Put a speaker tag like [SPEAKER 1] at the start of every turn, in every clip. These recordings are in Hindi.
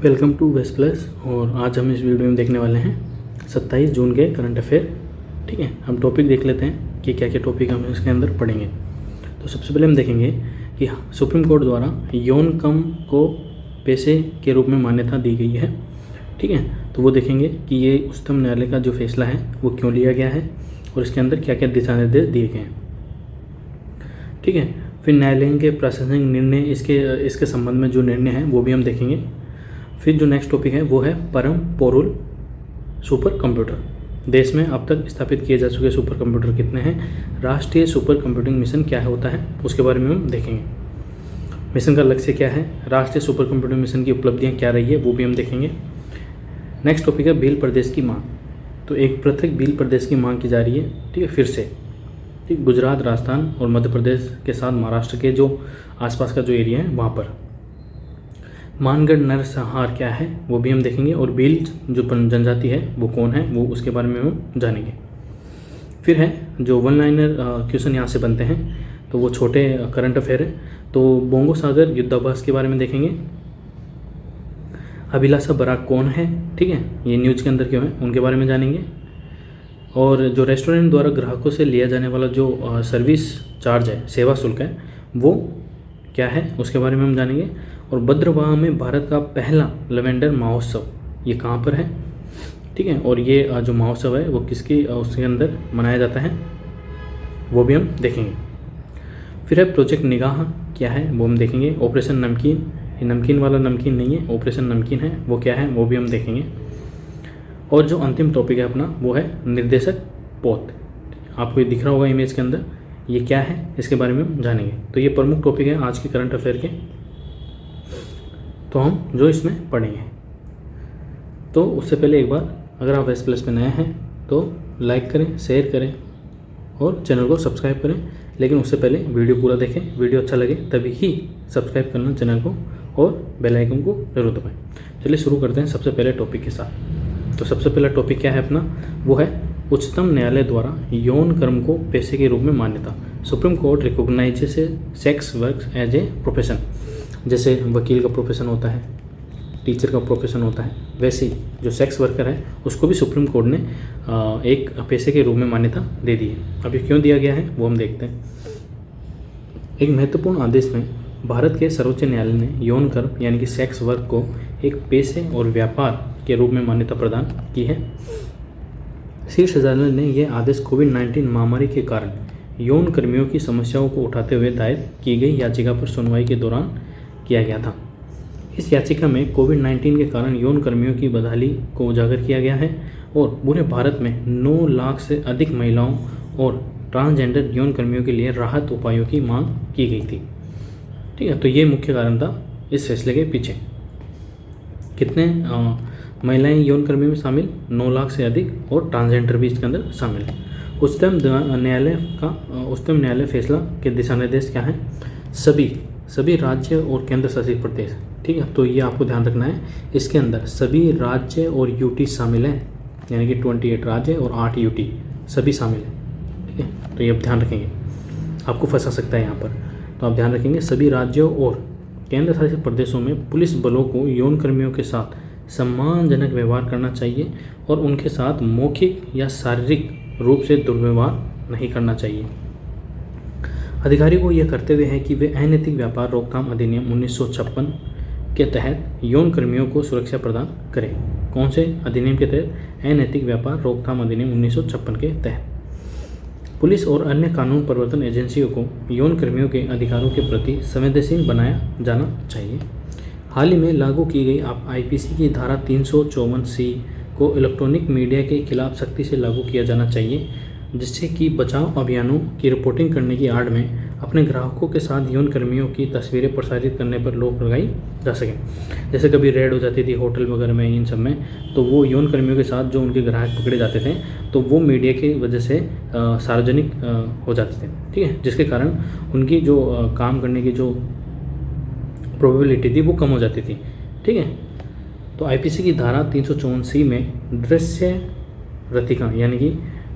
[SPEAKER 1] Welcome to waste plus. और आज हम इस वीडियो में देखने वाले हैं 27 जून के करंट अफेयर। ठीक है, हम टॉपिक देख लेते हैं कि क्या क्या टॉपिक हम इसके अंदर पढ़ेंगे। तो सबसे पहले हम देखेंगे कि सुप्रीम कोर्ट द्वारा यौन कर्म को पेशे के रूप में मान्यता दी गई है। ठीक है, तो वो देखेंगे कि ये उच्चतम न्यायालय का जो फैसला है वो क्यों लिया गया है और इसके अंदर क्या क्या दिशा निर्देश दिए गए हैं। ठीक है, फिर न्यायालय के प्रशासनिक निर्णय इसके संबंध में जो निर्णय है वो भी हम देखेंगे। फिर जो नेक्स्ट टॉपिक है वो है परम पोरुल सुपर कंप्यूटर। देश में अब तक स्थापित किए जा चुके सुपर कंप्यूटर कितने हैं, राष्ट्रीय सुपर कंप्यूटिंग मिशन क्या होता है उसके बारे में हम देखेंगे। मिशन का लक्ष्य क्या है, राष्ट्रीय सुपर कंप्यूटिंग मिशन की उपलब्धियां क्या रही है वो भी हम देखेंगे। नेक्स्ट टॉपिक है बिल प्रदेश की मांग। तो एक पृथक बिल प्रदेश की मांग की जा रही है। ठीक है, फिर से ठीक गुजरात, राजस्थान और मध्य प्रदेश के साथ महाराष्ट्र के जो आसपास का जो एरिया है वहाँ पर मानगढ़ नरसंहार क्या है वो भी हम देखेंगे। और भील जो जनजाति है वो कौन है वो उसके बारे में हम जानेंगे। फिर है जो वन लाइनर क्वेश्चन यहाँ से बनते हैं, तो वो छोटे करंट अफेयर है। तो बोंगो सागर युद्धाभ्यास के बारे में देखेंगे। अभिलाषा बराक कौन है, ठीक है, ये न्यूज़ के अंदर क्यों है उनके बारे में जानेंगे। और जो रेस्टोरेंट द्वारा ग्राहकों से लिया जाने वाला जो सर्विस चार्ज है, सेवा शुल्क है, वो क्या है उसके बारे में हम जानेंगे। और भद्रवाह में भारत का पहला लैवेंडर महोत्सव ये कहाँ पर है, ठीक है, और ये जो महोत्सव है वो किसकी उसके अंदर मनाया जाता है वो भी हम देखेंगे। फिर है प्रोजेक्ट निगाह क्या है वो हम देखेंगे। ऑपरेशन नमकीन, ये नमकीन वाला नमकीन नहीं है, ऑपरेशन नमकीन है, वो क्या है वो भी हम देखेंगे। और जो अंतिम टॉपिक है अपना वो है निर्देशक पोत। आपको ये दिख रहा होगा इमेज के अंदर, ये क्या है इसके बारे में हम जानेंगे। तो ये प्रमुख टॉपिक है आज के करंट अफेयर के, तो हम जो इसमें पढ़ेंगे। तो उससे पहले एक बार अगर आप वेस्ट प्लस पे नए हैं तो लाइक करें, शेयर करें और चैनल को सब्सक्राइब करें। लेकिन उससे पहले वीडियो पूरा देखें, वीडियो अच्छा लगे तभी ही सब्सक्राइब करना चैनल को और बेल आइकन को जरूर दबाएं। चलिए शुरू करते हैं सबसे पहले टॉपिक के साथ। तो सबसे पहला टॉपिक क्या है अपना, वो है उच्चतम न्यायालय द्वारा यौन कर्म को पेशे के रूप में मान्यता। Supreme Court recognises sex work as a profession. जैसे वकील का प्रोफेशन होता है, टीचर का प्रोफेशन होता है, वैसे ही जो सेक्स वर्कर है उसको भी सुप्रीम कोर्ट ने एक पेशे के रूप में मान्यता दे दी है। अब ये क्यों दिया गया है वो हम देखते हैं। एक महत्वपूर्ण आदेश में भारत के सर्वोच्च न्यायालय ने यौन कर्म यानी कि सेक्स वर्क को एक पेशे और व्यापार के रूप में मान्यता प्रदान की है। शीर्ष अदालत ने यह आदेश कोविड-19 महामारी के कारण यौन कर्मियों की समस्याओं को उठाते हुए दायर की गई याचिका पर सुनवाई के दौरान किया गया था। इस याचिका में कोविड-19 के कारण यौन कर्मियों की बदहाली को उजागर किया गया है और पूरे भारत में 9 लाख से अधिक महिलाओं और ट्रांसजेंडर यौन कर्मियों के लिए राहत उपायों की मांग की गई थी। ठीक है, तो ये मुख्य कारण था इस फैसले के पीछे। कितने महिलाएं यौन कर्मी में शामिल, 9 लाख से अधिक, और ट्रांसजेंडर भी इसके अंदर शामिल है। उच्चतम न्यायालय फैसला के दिशा निर्देश क्या है, सभी राज्य और केंद्र शासित प्रदेश। ठीक है, तो ये आपको ध्यान रखना है, इसके अंदर सभी राज्य और यूटी शामिल हैं, यानी कि 28 राज्य और 8 यूटी सभी शामिल हैं। ठीक है, तो ये आप ध्यान रखेंगे, आपको फंसा सकता है यहाँ पर, तो आप ध्यान रखेंगे सभी राज्यों और केंद्र शासित प्रदेशों में पुलिस बलों को यौन कर्मियों के साथ सम्मानजनक व्यवहार करना चाहिए और उनके साथ मौखिक या शारीरिक रूप से दुर्व्यवहार नहीं करना चाहिए। अधिकारी को यह कर्तव्य है कि वे अनैतिक व्यापार रोकथाम अधिनियम 1956 के तहत यौन कर्मियों को सुरक्षा प्रदान करें। कौन से अधिनियम के तहत, अनैतिक व्यापार रोकथाम अधिनियम 1956 के तहत। पुलिस और अन्य कानून प्रवर्तन एजेंसियों को यौन कर्मियों के अधिकारों के प्रति संवेदनशील बनाया जाना चाहिए। हाल ही में लागू की गई आईपीसी की धारा 354C को इलेक्ट्रॉनिक मीडिया के खिलाफ सख्ती से लागू किया जाना चाहिए, जिससे कि बचाव अभियानों की रिपोर्टिंग करने की आड़ में अपने ग्राहकों के साथ यौन कर्मियों की तस्वीरें प्रसारित करने पर रोक लगाई जा सके। जैसे कभी रेड हो जाती थी होटल वगैरह में, इन सब में, तो वो यौन कर्मियों के साथ जो उनके ग्राहक पकड़े जाते थे तो वो मीडिया की वजह से सार्वजनिक हो जाते थे। ठीक है, जिसके कारण उनकी जो काम करने की जो प्रोबेबिलिटी थी वो कम हो जाती थी। ठीक है, तो आईपीसी की धारा 354C में दृश्य रतिका यानी कि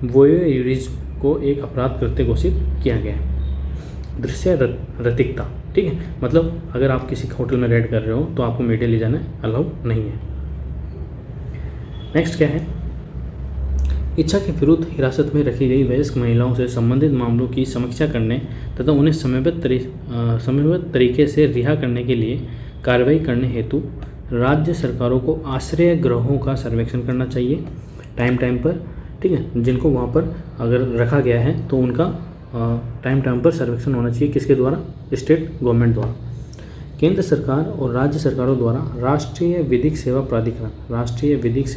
[SPEAKER 1] वोयेरिज्म को एक अपराध कृत्य घोषित किया गया है। दृश्य रतिकता ठीक है, मतलब अगर आप किसी होटल में रेड कर रहे हो तो आपको मीडिया ले जाना अलाउ नहीं है। नेक्स्ट क्या है, इच्छा के विरुद्ध हिरासत में रखी गई वयस्क महिलाओं से संबंधित मामलों की समीक्षा करने तथा उन्हें समयबद्ध तरीके से रिहा करने के लिए कार्रवाई करने हेतु राज्य सरकारों को आश्रय गृहों का सर्वेक्षण करना चाहिए टाइम पर, ठीक है, जिनको वहाँ पर अगर रखा गया है तो उनका टाइम पर सर्वेक्षण होना चाहिए। किसके द्वारा? स्टेट गवर्नमेंट द्वारा। केंद्र सरकार और राज्य सरकारों द्वारा राष्ट्रीय विधिक सेवा प्राधिकरण, राज्य विधिक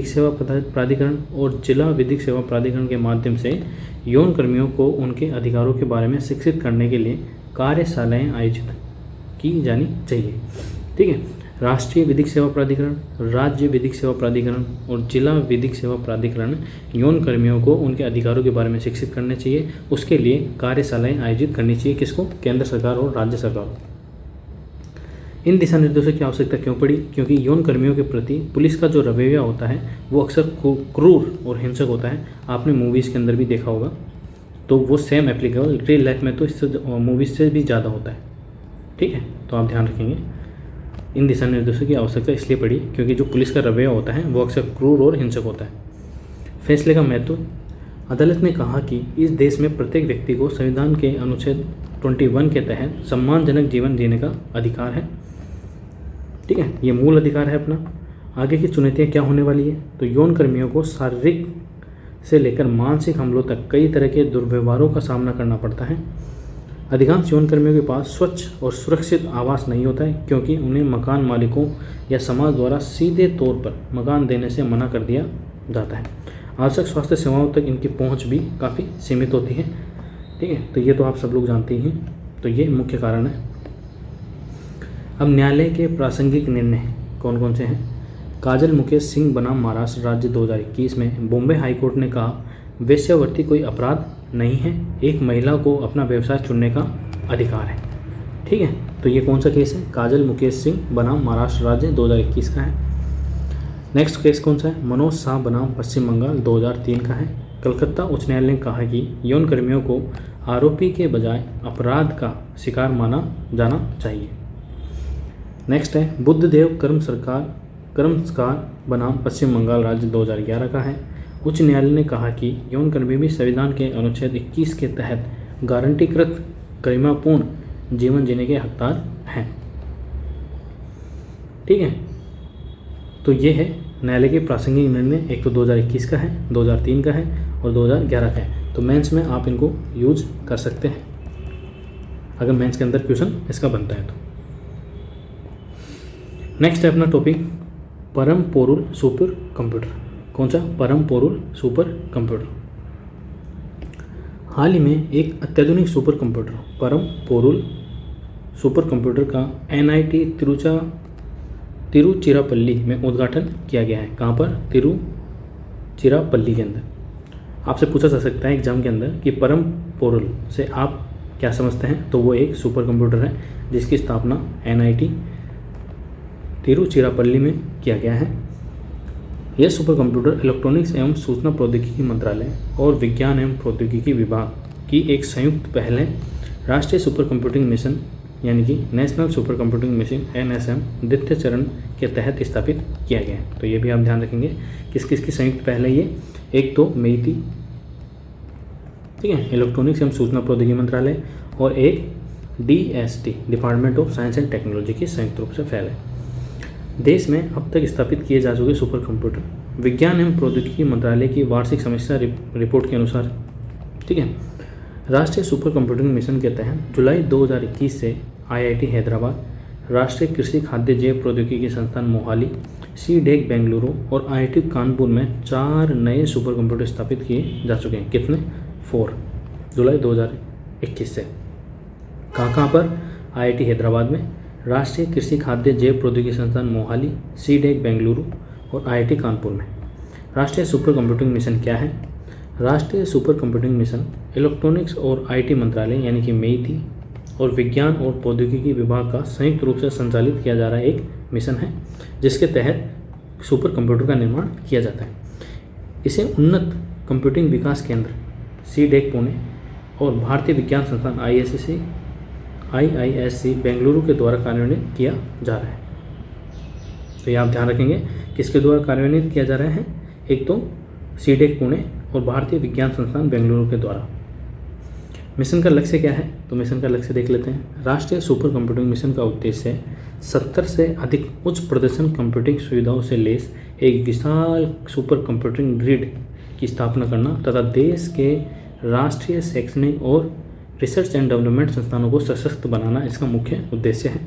[SPEAKER 1] सेवा प्राधिकरण और जिला विधिक सेवा प्राधिकरण के माध्यम से यौन कर्मियों को उनके अधिकारों के बारे में शिक्षित करने के लिए कार्यशालाएं आयोजित की जानी चाहिए। ठीक है, राष्ट्रीय विधिक सेवा प्राधिकरण, राज्य विधिक सेवा प्राधिकरण और जिला विधिक सेवा प्राधिकरण यौन कर्मियों को उनके अधिकारों के बारे में शिक्षित करने चाहिए। उसके लिए कार्यशालाएं आयोजित करनी चाहिए। किसको? केंद्र सरकार और राज्य सरकार। इन दिशा निर्देशों की आवश्यकता क्यों पड़ी? क्योंकि यौन कर्मियों के प्रति पुलिस का जो रवैया होता है वो अक्सर क्रूर और हिंसक होता है। आपने मूवीज़ के अंदर भी देखा होगा, तो वो सेम एप्लीकेबल रियल लाइफ में तो इससे मूवीज़ से भी ज़्यादा होता है। ठीक है, तो आप ध्यान रखेंगे। इन दिशा निर्देशों की आवश्यकता इसलिए पड़ी क्योंकि जो पुलिस का रवैया होता है वो अक्सर क्रूर और हिंसक होता है। फैसले का महत्व, अदालत ने कहा कि इस देश में प्रत्येक व्यक्ति को संविधान के अनुच्छेद 21 के तहत सम्मानजनक जीवन जीने का अधिकार है। ठीक है, ये मूल अधिकार है अपना। आगे की चुनौतियाँ क्या होने वाली है? तो यौन कर्मियों को शारीरिक से लेकर मानसिक हमलों तक कई तरह के दुर्व्यवहारों का सामना करना पड़ता है। अधिकांश यौन कर्मियों के पास स्वच्छ और सुरक्षित आवास नहीं होता है क्योंकि उन्हें मकान मालिकों या समाज द्वारा सीधे तौर पर मकान देने से मना कर दिया जाता है। आवश्यक स्वास्थ्य सेवाओं तक इनकी पहुंच भी काफ़ी सीमित होती है। ठीक है, तो ये तो आप सब लोग जानते ही हैं। तो ये मुख्य कारण है। अब न्यायालय के प्रासंगिक निर्णय कौन कौन से हैं? काजल मुकेश सिंह बनाम महाराष्ट्र राज्य 2021 में बॉम्बे हाईकोर्ट ने कहा वेश्यावृत्ति कोई अपराध नहीं है, एक महिला को अपना व्यवसाय चुनने का अधिकार है। ठीक है, तो ये कौन सा केस है? काजल मुकेश सिंह बनाम महाराष्ट्र राज्य 2021 का है। नेक्स्ट केस कौन सा है? मनोज शाह बनाम पश्चिम बंगाल 2003 का है। कलकत्ता उच्च न्यायालय ने कहा कि यौन कर्मियों को आरोपी के बजाय अपराध का शिकार माना जाना चाहिए। नेक्स्ट है बुद्धदेव कर्मस्कार बनाम पश्चिम बंगाल राज्य 2011 का है। उच्च न्यायालय ने कहा कि यौन कर्मी भी संविधान के अनुच्छेद 21 के तहत गारंटीकृत गरिमापूर्ण जीवन जीने के हकदार हैं। ठीक है, तो ये है न्यायालय के प्रासंगिक निर्णय। एक तो 2021 का है, 2003 का है और 2011 का है। तो मेंस में आप इनको यूज कर सकते हैं अगर मेंस के अंदर क्वेश्चन इसका बनता है तो। नेक्स्ट है अपना टॉपिक परम पोरुल सुपर कंप्यूटर। कौन सा? परम पोरुल सुपर कंप्यूटर। हाल ही में एक अत्याधुनिक सुपर कंप्यूटर परम पोरुल सुपर कंप्यूटर का NIT तिरुचिरापल्ली में उद्घाटन किया गया है। कहाँ पर? तिरुचिरापल्ली के अंदर। आपसे पूछा जा सकता है एग्जाम के अंदर कि परम पोरुल से आप क्या समझते हैं? तो वो एक सुपर कंप्यूटर है जिसकी स्थापना NIT तिरुचिरापल्ली में किया गया है। यह सुपर कंप्यूटर इलेक्ट्रॉनिक्स एवं सूचना प्रौद्योगिकी मंत्रालय और विज्ञान एवं प्रौद्योगिकी विभाग की एक संयुक्त पहल है। राष्ट्रीय सुपर कंप्यूटिंग मिशन यानी कि national super computing mission NSM द्वितीय चरण के तहत स्थापित किया गया है। तो ये भी आप ध्यान रखेंगे किस किस की संयुक्त पहल है ये। एक तो मेइती, ठीक है, इलेक्ट्रॉनिक्स एवं सूचना प्रौद्योगिकी मंत्रालय, और एक DST department of science and technology की संयुक्त रूप से पहल है। देश में अब तक स्थापित किए जा चुके सुपर कंप्यूटर विज्ञान एवं प्रौद्योगिकी मंत्रालय की वार्षिक समीक्षा रिपोर्ट के अनुसार, ठीक है, राष्ट्रीय सुपर कंप्यूटिंग मिशन के तहत जुलाई 2021 से IIT हैदराबाद, राष्ट्रीय कृषि खाद्य जैव प्रौद्योगिकी संस्थान मोहाली, CDEC बेंगलुरु और IIT कानपुर में 4 नए सुपर कंप्यूटर स्थापित किए जा चुके हैं। कितने? 4 जुलाई 2021 से। कहाँ पर? IIT हैदराबाद में, राष्ट्रीय कृषि खाद्य जैव प्रौद्योगिकी संस्थान मोहाली, CDEC बेंगलुरु और IIT कानपुर में। राष्ट्रीय सुपर कंप्यूटिंग मिशन क्या है? राष्ट्रीय सुपर कंप्यूटिंग मिशन इलेक्ट्रॉनिक्स और IT मंत्रालय यानी कि मेइती और विज्ञान और प्रौद्योगिकी विभाग का संयुक्त रूप से संचालित किया जा रहा एक मिशन है जिसके तहत सुपर कंप्यूटर का निर्माण किया जाता है। इसे उन्नत कंप्यूटिंग विकास केंद्र CDEC पुणे और भारतीय विज्ञान संस्थान IISc IISc बेंगलुरु के द्वारा कार्यान्वित किया जा रहा है। तो ये आप ध्यान रखेंगे किसके द्वारा कार्यान्वित किया जा रहा है, एक तो सीडेक पुणे और भारतीय विज्ञान संस्थान बेंगलुरु के द्वारा। मिशन का लक्ष्य क्या है, तो मिशन का लक्ष्य देख लेते हैं। राष्ट्रीय सुपर कंप्यूटिंग मिशन का उद्देश्य 70 से अधिक उच्च प्रदर्शन कंप्यूटिंग सुविधाओं से लैस एक विशाल सुपर कंप्यूटिंग ग्रिड की स्थापना करना तथा देश के राष्ट्रीय शैक्षणिक और रिसर्च एंड डेवलपमेंट संस्थानों को सशक्त बनाना इसका मुख्य उद्देश्य है।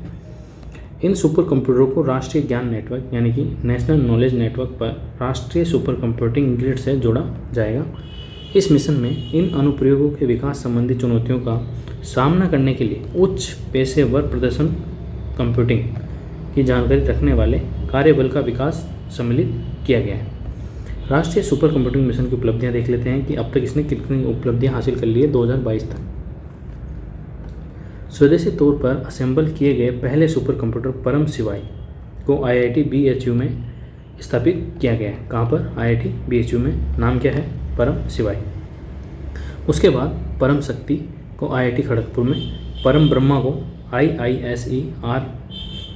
[SPEAKER 1] इन सुपर कंप्यूटरों को राष्ट्रीय ज्ञान नेटवर्क यानी कि नेशनल नॉलेज नेटवर्क पर राष्ट्रीय सुपर कंप्यूटिंग ग्रिड से जोड़ा जाएगा। इस मिशन में इन अनुप्रयोगों के विकास संबंधी चुनौतियों का सामना करने के लिए उच्च पेशेवर प्रदर्शन कंप्यूटिंग की जानकारी रखने वाले कार्यबल का विकास सम्मिलित किया गया है। राष्ट्रीय सुपर कंप्यूटिंग मिशन की उपलब्धियां देख लेते हैं कि अब तक इसने कितनी उपलब्धियां हासिल कर ली है 2022 तक। स्वदेशी तौर पर असेंबल किए गए पहले सुपर कंप्यूटर परम शिवाय को IIT BHU में स्थापित किया गया है। कहाँ पर, IIT BHU में। नाम क्या है, परम शिवाय। उसके बाद परम शक्ति को IIT खड़गपुर में, परम ब्रह्मा को IISER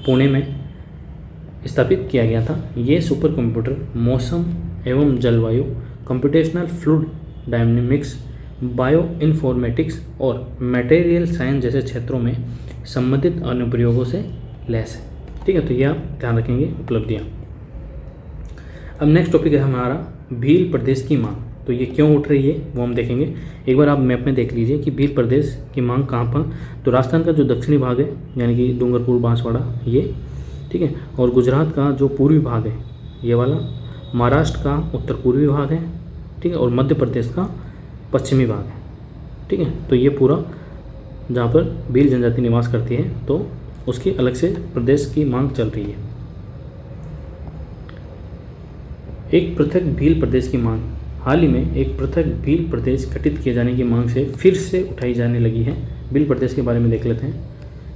[SPEAKER 1] पुणे में स्थापित किया गया था। ये सुपर कंप्यूटर मौसम एवं जलवायु, computational fluid dynamics, bio informatics और मटेरियल साइंस जैसे क्षेत्रों में संबंधित अनुप्रयोगों से लैस है। ठीक है, तो ये आप ध्यान रखेंगे उपलब्धियाँ। अब नेक्स्ट टॉपिक है हमारा भील प्रदेश की मांग। तो ये क्यों उठ रही है वो हम देखेंगे। एक बार आप मैप में देख लीजिए कि भील प्रदेश की मांग कहाँ पर, तो राजस्थान का जो दक्षिणी भाग है यानी कि डूंगरपुर बांसवाड़ा ये, ठीक है, और गुजरात का जो पूर्वी भाग है ये वाला, महाराष्ट्र का उत्तर पूर्वी भाग है, ठीक है, और मध्य प्रदेश का पश्चिमी भाग है। ठीक है, तो ये पूरा जहाँ पर भील जनजाति निवास करती है तो उसकी अलग से प्रदेश की मांग चल रही है। एक पृथक भील प्रदेश की मांग, हाल ही में एक पृथक भील प्रदेश गठित किए जाने की मांग से फिर से उठाई जाने लगी है। भील प्रदेश के बारे में देख लेते हैं।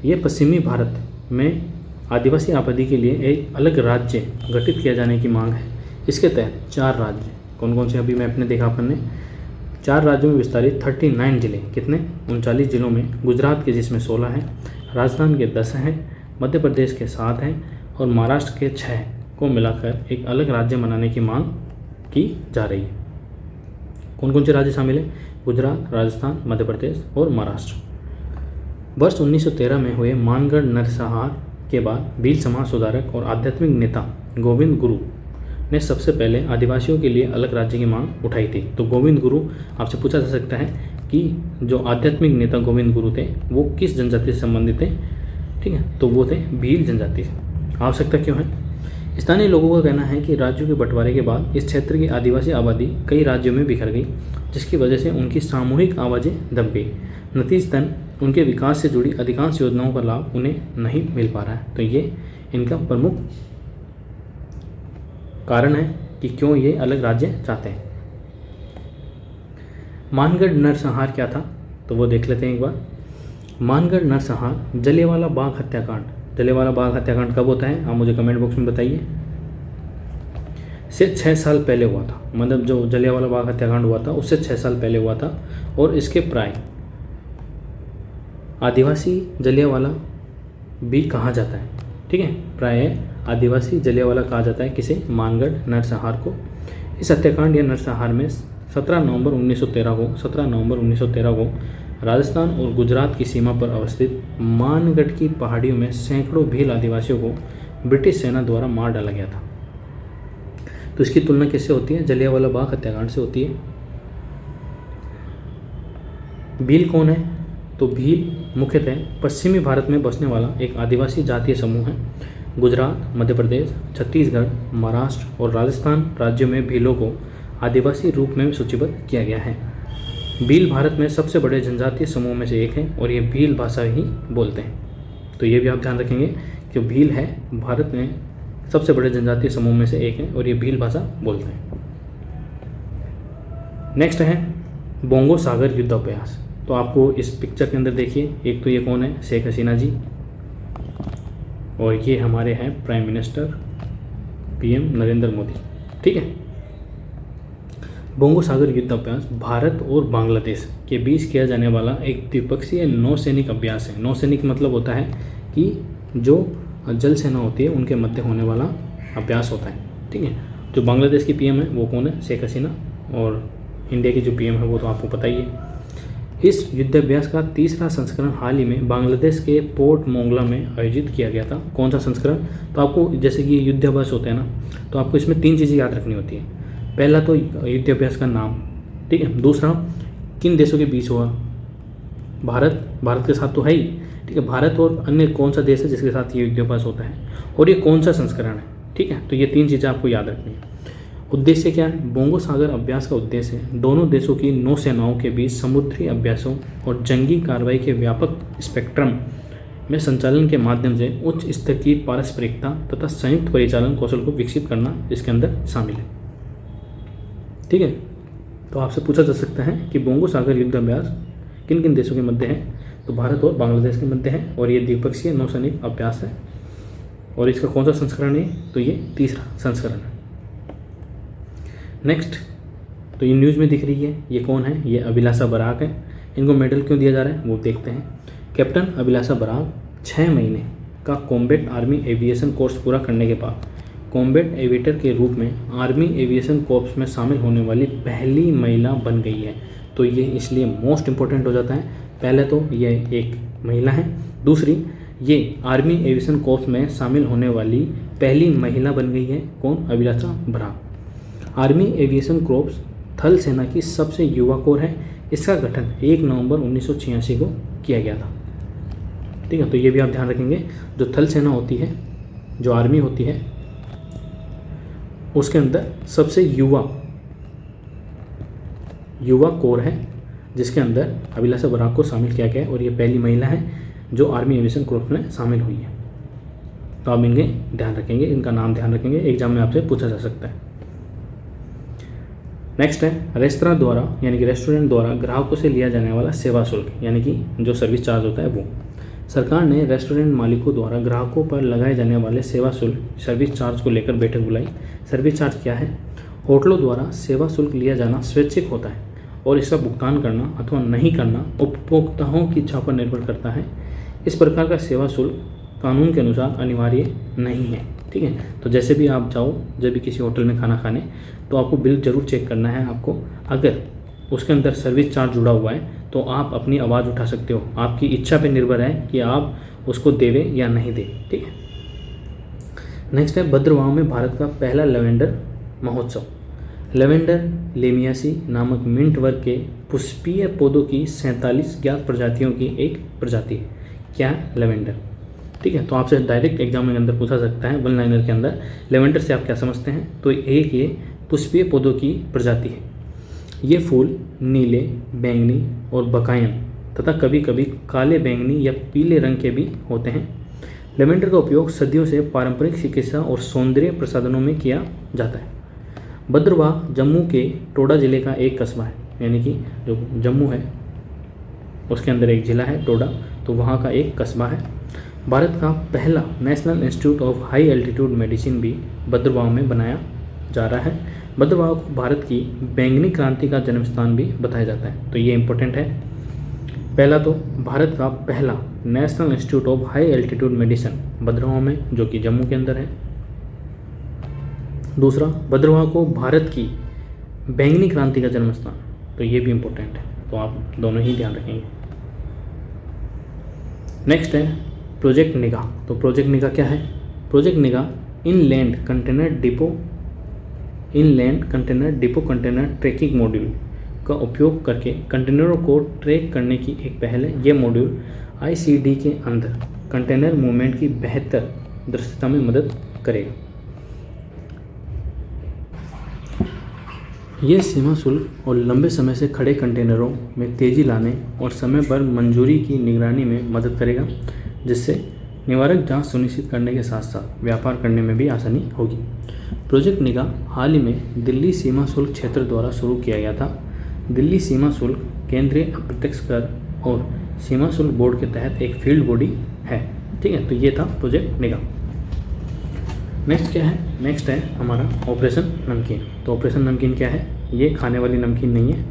[SPEAKER 1] ये पश्चिमी भारत में आदिवासी आबादी के लिए एक अलग राज्य गठित किया जाने की मांग है। इसके तहत 4 राज्य, कौन कौन से अभी मैप में देखा अपन ने, 4 राज्यों में विस्तारित 39 जिले, कितने 39 जिलों में, गुजरात के जिसमें 16 हैं, राजस्थान के 10 हैं, मध्य प्रदेश के 7 हैं और महाराष्ट्र के 6 को मिलाकर एक अलग राज्य बनाने की मांग की जा रही है। कौन कौन से राज्य शामिल हैं, गुजरात, राजस्थान, मध्य प्रदेश और महाराष्ट्र। वर्ष 1913 में हुए मानगढ़ नरसंहार के बाद भील समाज सुधारक और आध्यात्मिक नेता गोविंद गुरु ने सबसे पहले आदिवासियों के लिए अलग राज्य की मांग उठाई थी। तो गोविंद गुरु, आपसे पूछा जा सकता है कि जो आध्यात्मिक नेता गोविंद गुरु थे वो किस जनजाति से संबंधित थे। ठीक है, तो वो थे भील जनजाति से। आवश्यकता क्यों है, स्थानीय लोगों का कहना है कि राज्यों के बंटवारे के बाद इस क्षेत्र की आदिवासी आबादी कई राज्यों में बिखर गई, जिसकी वजह से उनकी सामूहिक आवाज़ें दब गई। नतीजतन उनके विकास से जुड़ी अधिकांश योजनाओं का लाभ उन्हें नहीं मिल पा रहा है। तो ये इनका प्रमुख कारण है कि क्यों ये अलग राज्य चाहते हैं। मानगढ़ नरसंहार क्या था, तो वो देख लेते हैं एक बार। मानगढ़ नरसंहार जलियांवाला बाग हत्याकांड। जलियांवाला बाग हत्याकांड कब होता है, आप मुझे कमेंट बॉक्स में बताइए। से 6 साल पहले हुआ था, मतलब जो जलियांवाला बाग हत्याकांड हुआ था उससे 6 साल पहले हुआ था। और इसके प्राय आदिवासी जलियांवाला भी कहा जाता है। ठीक है, प्राय आदिवासी जलियांवाला कहा जाता है किसे, मानगढ़ नरसंहार को। इस हत्याकांड या नरसंहार में 17 नवंबर 1913 को राजस्थान और गुजरात की सीमा पर अवस्थित मानगढ़ की पहाड़ियों में सैकड़ों भील आदिवासियों को ब्रिटिश सेना द्वारा मार डाला गया था। तो इसकी तुलना किससे होती है, जलियांवाला बाग हत्याकांड से होती है। भील कौन है, तो भील मुख्यतः पश्चिमी भारत में बसने वाला एक आदिवासी जातीय समूह है। गुजरात, मध्य प्रदेश, छत्तीसगढ़, महाराष्ट्र और राजस्थान राज्यों में भीलों को आदिवासी रूप में सूचीबद्ध किया गया है। भील भारत में सबसे बड़े जनजातीय समूह में से एक है और ये भील भाषा ही बोलते हैं। तो ये भी आप ध्यान रखेंगे कि भील है भारत में सबसे बड़े जनजातीय समूह में से एक है और ये भील भाषा बोलते हैं। नेक्स्ट है बोंगो सागर युद्धाभ्यास। तो आपको इस पिक्चर के अंदर देखिए, एक तो ये कौन है, शेख हसीना जी, और ये हमारे हैं prime minister PM Narendra Modi. ठीक है, बोंगो सागर युद्ध अभ्यास भारत और बांग्लादेश के बीच किया जाने वाला एक द्विपक्षीय नौसैनिक अभ्यास है। नौसैनिक मतलब होता है कि जो जल सेना होती है उनके मध्य होने वाला अभ्यास होता है, ठीक है। जो बांग्लादेश की पीएम है वो कौन है? शेख हसीना। और इंडिया की जो पीएम है वो तो आपको पता ही है। इस युद्धाभ्यास का तीसरा संस्करण हाल ही में बांग्लादेश के पोर्ट मोंगला में आयोजित किया गया था। कौन सा संस्करण? तो आपको जैसे कि युद्धाभ्यास होते हैं ना, तो आपको इसमें 3 चीज़ें याद रखनी होती है। पहला तो युद्धाभ्यास का नाम, ठीक है। दूसरा, किन देशों के बीच हुआ? भारत के साथ तो है ही, ठीक है। भारत और अन्य कौन सा देश है जिसके साथ ये युद्धाभ्यास होता है, और ये कौन सा संस्करण है, ठीक है। तो ये 3 चीज़ें आपको याद रखनी है। उद्देश्य क्या है? बोंगो सागर अभ्यास का उद्देश्य दोनों देशों की नौसेनाओं के बीच समुद्री अभ्यासों और जंगी कार्रवाई के व्यापक स्पेक्ट्रम में संचालन के माध्यम से उच्च स्तर की पारस्परिकता तथा संयुक्त परिचालन कौशल को विकसित करना इसके अंदर शामिल है, ठीक है। तो आपसे पूछा जा सकता है कि बोंगो सागर युद्ध अभ्यास किन किन देशों के मध्य है? तो भारत और बांग्लादेश के मध्य है, और ये द्विपक्षीय नौसैनिक अभ्यास है। और इसका कौन सा संस्करण है? तो ये तीसरा संस्करण है। नेक्स्ट, तो ये न्यूज़ में दिख रही है, ये कौन है? ये अभिलाषा बराक है। इनको मेडल क्यों दिया जा रहा है वो देखते हैं। कैप्टन अभिलाषा बराक 6 महीने का कॉम्बैट आर्मी एविएशन कोर्स पूरा करने के बाद कॉम्बैट एविएटर के रूप में आर्मी एविएशन कोर्प्स में शामिल होने वाली पहली महिला बन गई है। तो ये इसलिए मोस्ट इम्पोर्टेंट हो जाता है। पहले तो ये एक महिला है, दूसरी ये आर्मी एविएशन कोर्प्स में शामिल होने वाली पहली महिला बन गई है। कौन? अभिलाषा बराक। आर्मी एविएशन कोर्प्स थल सेना की सबसे युवा कोर है। इसका गठन 1 नवंबर 1986 को किया गया था, ठीक है। तो ये भी आप ध्यान रखेंगे, जो थल सेना होती है, जो आर्मी होती है, उसके अंदर सबसे युवा कोर है, जिसके अंदर अभिलाषा बराक को शामिल किया गया है, और ये पहली महिला है जो आर्मी एविएशन कोर्प्स में शामिल हुई है। तो आप इनके ध्यान रखेंगे, इनका नाम ध्यान रखेंगे, एग्जाम में आपसे पूछा जा सकता है। नेक्स्ट है रेस्तरां द्वारा यानी कि रेस्टोरेंट द्वारा ग्राहकों से लिया जाने वाला सेवा शुल्क, यानी कि जो सर्विस चार्ज होता है वो। सरकार ने रेस्टोरेंट मालिकों द्वारा ग्राहकों पर लगाए जाने वाले सेवा शुल्क सर्विस चार्ज को लेकर बैठक बुलाई। सर्विस चार्ज क्या है? होटलों द्वारा सेवा शुल्क लिया जाना स्वैच्छिक होता है, और इसका भुगतान करना अथवा नहीं करना उपभोक्ताओं की इच्छा पर निर्भर करता है। इस प्रकार का सेवा शुल्क कानून के अनुसार अनिवार्य नहीं है, ठीक है। तो जैसे भी आप जाओ, जब भी किसी होटल में खाना खाने, तो आपको बिल जरूर चेक करना है आपको। अगर उसके अंदर सर्विस चार्ज जुड़ा हुआ है तो आप अपनी आवाज़ उठा सकते हो, आपकी इच्छा पे निर्भर है कि आप उसको देवे या नहीं दे, ठीक है। नेक्स्ट है भद्रवाह में भारत का पहला लेवेंडर महोत्सव। लेवेंडर लेमियासी नामक मिंट वर्ग के पुष्पीय पौधों की 47 ज्ञात प्रजातियों की एक प्रजाति है। क्या है? लेवेंडर, ठीक है। तो आपसे डायरेक्ट एग्जाम के अंदर पूछा सकता है 1 लाइनर के अंदर, लेवेंडर से आप क्या समझते हैं? तो एक ये पुष्पीय पौधों की प्रजाति है। ये फूल नीले, बैंगनी और बकायन तथा कभी कभी काले, बैंगनी या पीले रंग के भी होते हैं। लेवेंडर का उपयोग सदियों से पारंपरिक चिकित्सा और सौंदर्य प्रसाधनों में किया जाता है। भद्रवाह जम्मू के टोडा जिले का एक कस्बा है, यानी कि जो जम्मू है उसके अंदर एक जिला है टोडा, तो वहाँ का एक कस्बा है। भारत का पहला national institute of high altitude medicine भी भद्रवाह में बनाया जा रहा है। भद्रवाह को भारत की बैंगनी क्रांति का जन्म स्थान भी बताया जाता है, तो ये इंपॉर्टेंट है। पहला तो भारत का पहला national institute of high altitude medicine Bhadrawah में, जो कि जम्मू के अंदर है। दूसरा, भद्रवाह को भारत की बैंगनी क्रांति का जन्म स्थान, तो ये भी इंपॉर्टेंट है, तो आप दोनों ही ध्यान रखेंगे। नेक्स्ट है प्रोजेक्ट निगाह। तो प्रोजेक्ट निगाह क्या है? Project Nigah inland container depot container tracking module का उपयोग करके कंटेनरों को ट्रैक करने की एक पहल है। ये मॉड्यूल आईसीडी के अंदर कंटेनर मूवमेंट की बेहतर दृश्यता में मदद करेगा। यह सीमा शुल्क और लंबे समय से खड़े कंटेनरों में तेज़ी लाने और समय पर मंजूरी की निगरानी में मदद करेगा, जिससे निवारक जांच सुनिश्चित करने के साथ साथ व्यापार करने में भी आसानी होगी। प्रोजेक्ट निगाह हाल ही में दिल्ली सीमा शुल्क क्षेत्र द्वारा शुरू किया गया था। दिल्ली सीमा शुल्क केंद्रीय अप्रत्यक्ष कर और सीमा शुल्क बोर्ड के तहत एक फील्ड बॉडी है, ठीक है। तो ये था प्रोजेक्ट निगाह। नेक्स्ट क्या है, नेक्स्ट है हमारा ऑपरेशन नमकीन। तो ऑपरेशन नमकीन क्या है, ये खाने वाली नमकीन नहीं है,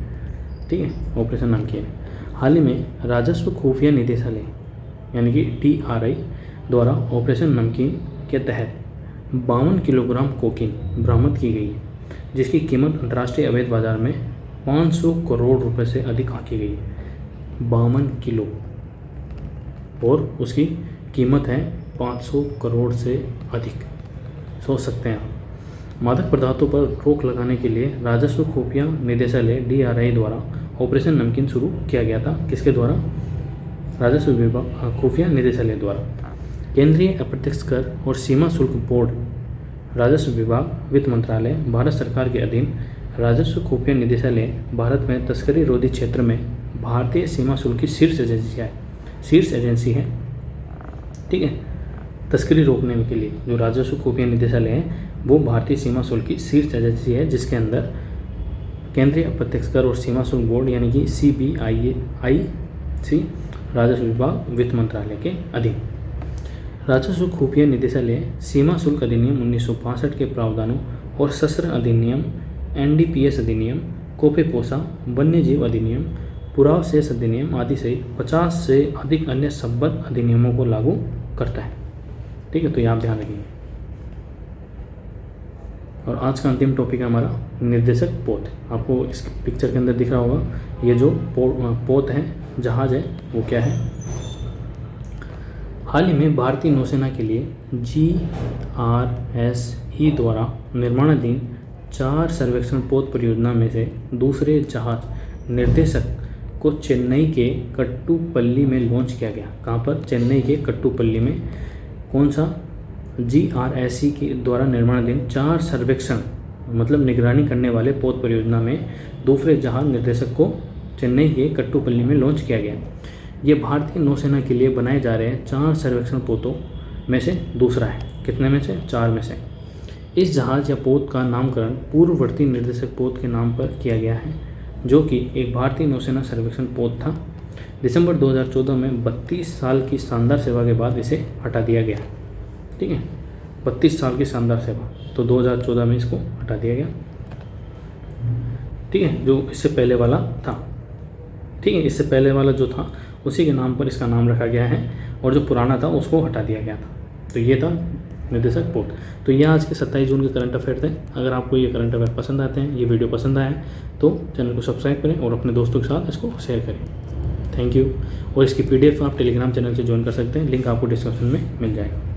[SPEAKER 1] ठीक है, ऑपरेशन नमकीन। हाल ही में राजस्व खुफिया निदेशालय यानी कि TRI द्वारा ऑपरेशन नमकीन के तहत 52 किलोग्राम कोकीन बरामद की गई है, जिसकी कीमत अंतर्राष्ट्रीय अवैध बाजार में 500 करोड़ रुपए से अधिक आंकी गई है। 52 किलो और उसकी कीमत है 500 करोड़ से अधिक, सोच सकते हैं आप। मादक पदार्थों पर रोक लगाने के लिए राजस्व खुफिया निदेशालय DRI द्वारा ऑपरेशन नमकीन शुरू किया गया था। किसके द्वारा, राजस्व विभाग खुफिया निदेशालय द्वारा। केंद्रीय अप्रत्यक्ष कर और सीमा शुल्क बोर्ड, राजस्व विभाग, वित्त मंत्रालय, भारत सरकार के अधीन राजस्व खुफिया निदेशालय भारत में तस्करी रोधी क्षेत्र में भारतीय सीमा शुल्क की शीर्ष एजेंसी है, ठीक है। तस्करी रोकने के लिए जो राजस्व खुफिया निदेशालय है वो भारतीय सीमा शुल्क की शीर्ष एजेंसी है, जिसके अंदर केंद्रीय अप्रत्यक्ष कर और सीमा शुल्क बोर्ड यानी कि CBIC, राजस्व विभाग, वित्त मंत्रालय के अधीन। राजस्व खुफिया निदेशालय सीमा शुल्क अधिनियम 1965 के प्रावधानों और शस्त्र अधिनियम, NDPS अधिनियम, कोपेपोसा, वन्यजीव अधिनियम, पुराव शेष अधिनियम आदि सहित 50 से अधिक अन्य संबद्ध अधिनियमों को लागू करता है, ठीक है। तो ये आप ध्यान रखिए। और आज का अंतिम टॉपिक है हमारा निर्देशक पोत। आपको इस पिक्चर के अंदर दिख रहा होगा, ये जो पोत है, जहाज है, वो क्या है। हाल ही में भारतीय नौसेना के लिए GRSE द्वारा निर्माणाधीन 4 सर्वेक्षण पोत परियोजना में से दूसरे जहाज निर्देशक को चेन्नई के कट्टुपल्ली में लॉन्च किया गया। कहाँ पर, चेन्नई के कट्टुपल्ली में। कौन सा, GRSE के द्वारा निर्माणाधीन 4 सर्वेक्षण मतलब निगरानी करने वाले पोत परियोजना में दूसरे जहाज निर्देशक को चेन्नई के कट्टुपल्ली में लॉन्च किया गया। ये भारतीय नौसेना के लिए बनाए जा रहे 4 सर्वेक्षण पोतों में से दूसरा है। कितने में से, 4 में से। इस जहाज या पोत का नामकरण पूर्ववर्ती निर्देशक पोत के नाम पर किया गया है, जो कि एक भारतीय नौसेना सर्वेक्षण पोत था। दिसंबर 2014 में 32 साल की शानदार सेवा के बाद इसे हटा दिया गया, ठीक है। 32 साल की शानदार सेवा, तो 2014 में इसको हटा दिया गया, ठीक है। जो इससे पहले वाला था, ठीक है, इससे पहले वाला जो था उसी के नाम पर इसका नाम रखा गया है, और जो पुराना था उसको हटा दिया गया था। तो ये था निर्देशक पोत। तो ये आज के 27 जून के करंट अफेयर थे। अगर आपको ये करंट अफेयर पसंद आते हैं, ये वीडियो पसंद आया तो चैनल को सब्सक्राइब करें और अपने दोस्तों के साथ इसको शेयर करें। Thank you. और इसकी PDF आप टेलीग्राम चैनल से ज्वाइन कर सकते हैं, लिंक आपको डिस्क्रिप्शन में मिल जाएगा।